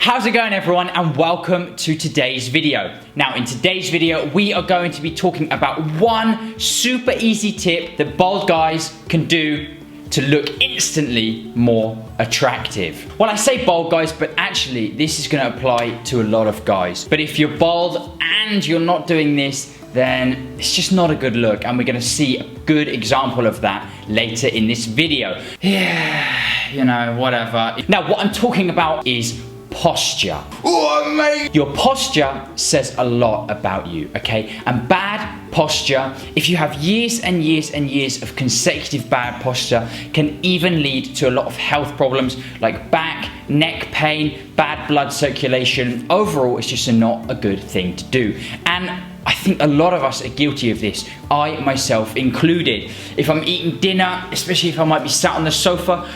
How's it going, everyone, and welcome to today's video. Now, in today's video, we are going to be talking about one super easy tip that bald guys can do to look instantly more attractive. Well, I say bald guys, but actually this is going to apply to a lot of guys. But if you're bald and you're not doing this, then it's just not a good look, and we're going to see a good example of that later in this video. Yeah, you know, whatever. Now, what I'm talking about is posture. Oh, mate. Your posture says a lot about you, okay? And bad posture, if you have years and years and years of consecutive bad posture, can even lead to a lot of health problems like back, neck pain, bad blood circulation. Overall, it's just not a good thing to do. And I think a lot of us are guilty of this, I myself included. If I'm eating dinner, especially if I might be sat on the sofa,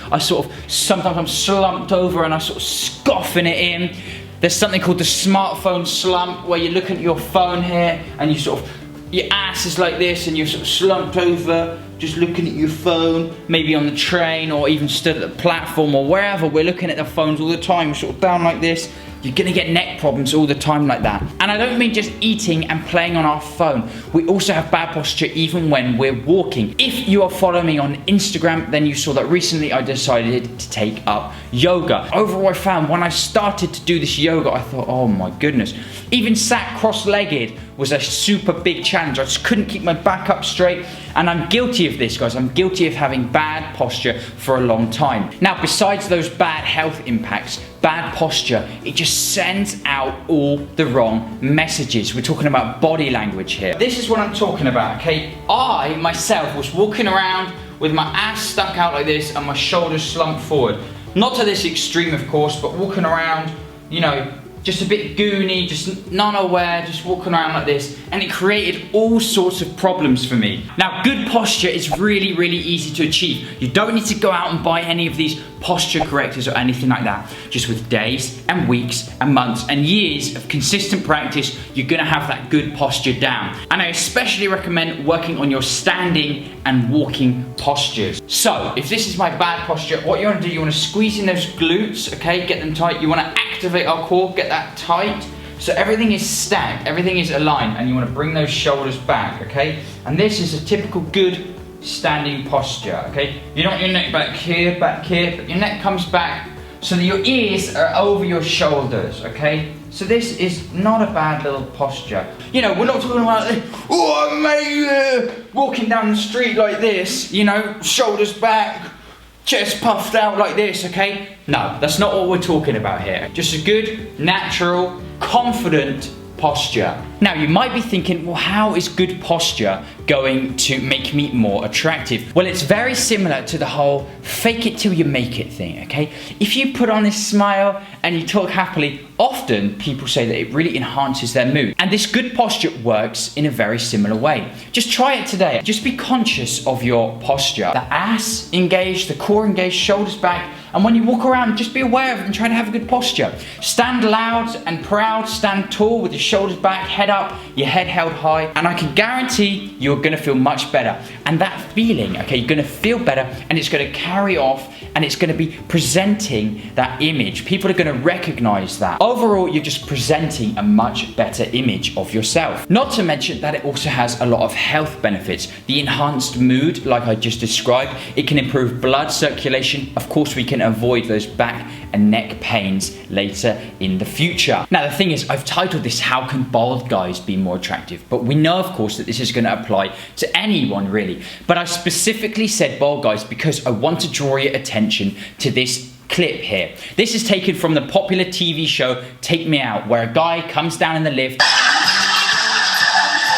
sometimes I'm slumped over and I sort of scoffing it in. There's something called the smartphone slump, where you look at your phone here and your ass is like this and you're sort of slumped over, just looking at your phone, maybe on the train or even stood at the platform or wherever. We're looking at the phones all the time, sort of down like this. You're gonna get neck problems all the time like that. And I don't mean just eating and playing on our phone. We also have bad posture even when we're walking. If you are following me on Instagram, then you saw that recently I decided to take up yoga. Overall, I found when I started to do this yoga, I thought, oh my goodness. Even sat cross-legged was a super big challenge. I just couldn't keep my back up straight. And I'm guilty of this, guys. I'm guilty of having bad posture for a long time. Now, besides those bad health impacts, bad posture, it just sends out all the wrong messages. We're talking about body language here. This is what I'm talking about, okay? I, myself, was walking around with my ass stuck out like this and my shoulders slumped forward. Not to this extreme, of course, but walking around, you know, just a bit goony, just non-aware, just walking around like this, and it created all sorts of problems for me. Now, good posture is really, really easy to achieve. You don't need to go out and buy any of these posture correctors or anything like that. Just with days and weeks and months and years of consistent practice, you're gonna have that good posture down. And I especially recommend working on your standing and walking postures. So, if this is my bad posture, what you wanna do, you wanna squeeze in those glutes, okay, get them tight. You wanna activate our core, get that tight, so everything is stacked, everything is aligned, and you want to bring those shoulders back, okay? And this is a typical good standing posture, okay? You don't want your neck back here, but your neck comes back so that your ears are over your shoulders, okay? So this is not a bad little posture. You know, we're not talking about, oh mate, walking down the street like this, you know, shoulders back, chest puffed out like this, okay? No, that's not what we're talking about here. Just a good, natural, confident posture. Now, you might be thinking, well, how is good posture going to make me more attractive? Well, it's very similar to the whole fake it till you make it thing, okay? If you put on this smile and you talk happily, often people say that it really enhances their mood. And this good posture works in a very similar way. Just try it today. Just be conscious of your posture. The ass engaged, the core engaged, shoulders back. And when you walk around, just be aware of it and try to have a good posture. Stand loud and proud, stand tall with your shoulders back, head up, your head held high. And I can guarantee you're gonna feel much better. And that feeling, okay, you're gonna feel better, and it's gonna carry off, and it's gonna be presenting that image. People are gonna recognize that. Overall, you're just presenting a much better image of yourself. Not to mention that it also has a lot of health benefits. The enhanced mood, like I just described, it can improve blood circulation. Of course, we can avoid those back and neck pains later in the future. Now, the thing is, I've titled this, How Can Bald Guys Be More Attractive? But we know, of course, that this is gonna apply to anyone, really. But I specifically said bald guys because I want to draw your attention to this clip here. This is taken from the popular TV show Take Me Out, where a guy comes down in the lift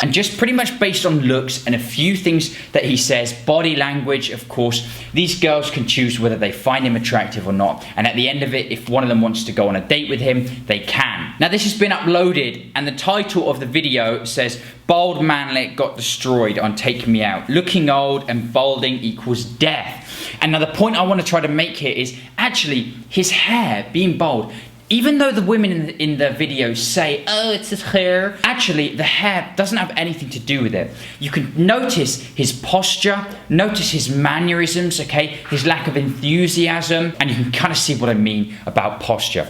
and just pretty much based on looks and a few things that he says, body language, of course, these girls can choose whether they find him attractive or not. And at the end of it, if one of them wants to go on a date with him, they can. Now, this has been uploaded, and the title of the video says, Bald Manlet Got Destroyed on Take Me Out. Looking old and balding equals death. And now the point I want to try to make here is actually his hair being bald. Even though the women in the video say, oh, it's his hair, actually the hair doesn't have anything to do with it. You can notice his posture, notice his mannerisms, okay, his lack of enthusiasm, and you can kind of see what I mean about posture.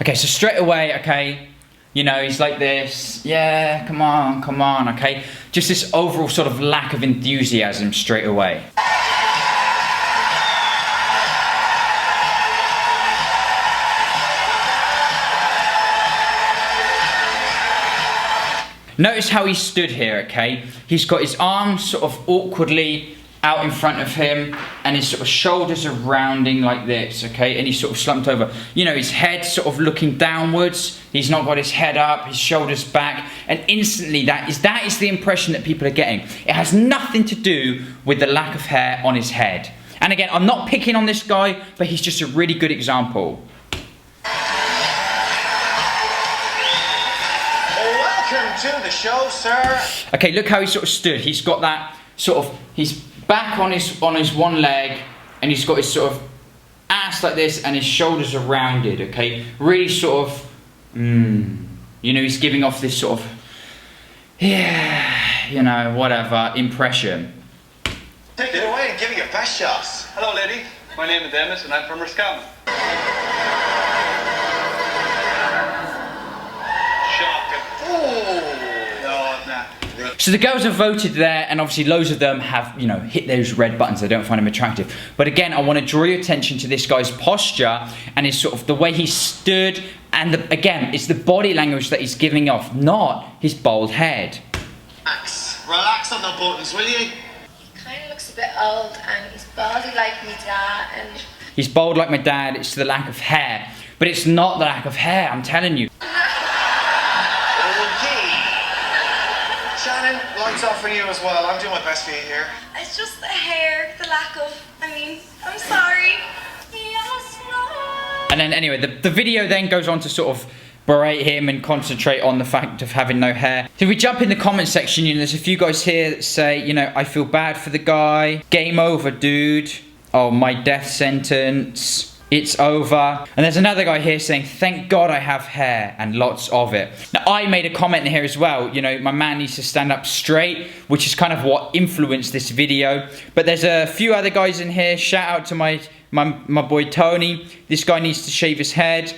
Okay, so straight away, okay, you know, he's like this. Yeah, come on, okay? Just this overall sort of lack of enthusiasm straight away. Notice how he stood here, okay? He's got his arms sort of awkwardly out in front of him, and his sort of shoulders are rounding like this, okay? And he's sort of slumped over. You know, his head sort of looking downwards. He's not got his head up, his shoulders back. And instantly, that is the impression that people are getting. It has nothing to do with the lack of hair on his head. And again, I'm not picking on this guy, but he's just a really good example. Welcome to the show, sir. Okay, look how he sort of stood. He's got that sort of, he's back on his one leg, and he's got his sort of ass like this, and his shoulders are rounded, okay? Really sort of, you know, he's giving off this sort of, yeah, you know, whatever, impression. Take it away and give me your best shots. Hello, lady. My name is Dennis, and I'm from Roscommon. Shocking. No, nah. So the girls have voted there, and obviously loads of them have, you know, hit those red buttons. They don't find him attractive. But again, I want to draw your attention to this guy's posture and his sort of the way he stood, and again, it's the body language that he's giving off, not his bald head. Relax on the buttons, will you? He kind of looks a bit old, and he's baldy like me dad, and He's bald like my dad. It's the lack of hair, but it's not the lack of hair. I'm telling you. Shannon, lights off for you as well. I'm doing my best for you here. it's just the hair, the lack of, I'm sorry. And then anyway, the video then goes on to sort of berate him and concentrate on the fact of having no hair. So if we jump in the comment section, you know, there's a few guys here that say, you know, I feel bad for the guy. Game over, dude. Oh, my death sentence. It's over. And there's another guy here saying, thank God I have hair, and lots of it. Now, I made a comment in here as well. You know, my man needs to stand up straight, which is kind of what influenced this video. But there's a few other guys in here. Shout out to my boy Tony. This guy needs to shave his head.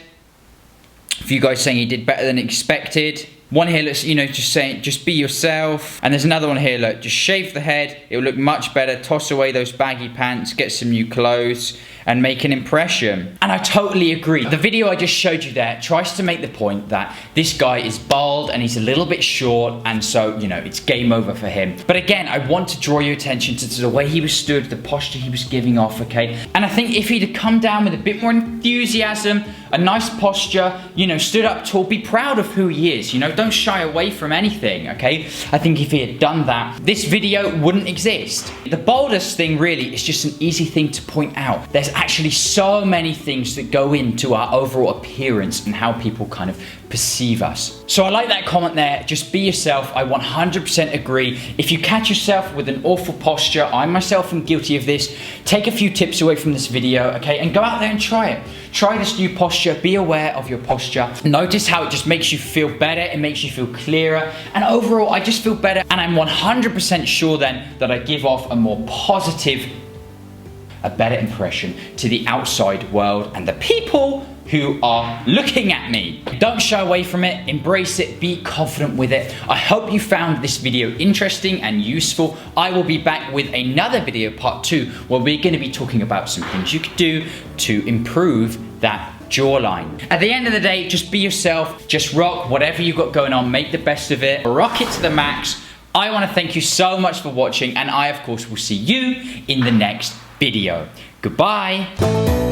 A few guys saying he did better than expected. One here looks, you know, just saying, just be yourself. And there's another one here, look, just shave the head. It will look much better. Toss away those baggy pants, get some new clothes, and make an impression. And I totally agree. The video I just showed you there tries to make the point that this guy is bald and he's a little bit short, and so, you know, it's game over for him. But again, I want to draw your attention to the way he was stood, the posture he was giving off, okay? And I think if he'd have come down with a bit more enthusiasm, a nice posture, you know, stood up tall, be proud of who he is, you know, don't shy away from anything, okay? I think if he had done that, this video wouldn't exist. The baldest thing really is just an easy thing to point out. There's actually so many things that go into our overall appearance and how people kind of perceive us. So I like that comment there, just be yourself. I 100% agree. If you catch yourself with an awful posture, I myself am guilty of this, take a few tips away from this video, okay, and go out there and try it. Try this new posture, be aware of your posture. Notice how it just makes you feel better, it makes you feel clearer, and overall I just feel better, and I'm 100% sure then that I give off a more positive, a better impression to the outside world and the people who are looking at me. Don't shy away from it, embrace it, be confident with it. I hope you found this video interesting and useful. I will be back with another video, part 2, where we're gonna be talking about some things you could do to improve that jawline. At the end of the day, just be yourself, just rock whatever you've got going on, make the best of it, rock it to the max. I wanna thank you so much for watching, and I, of course, will see you in the next video. Goodbye.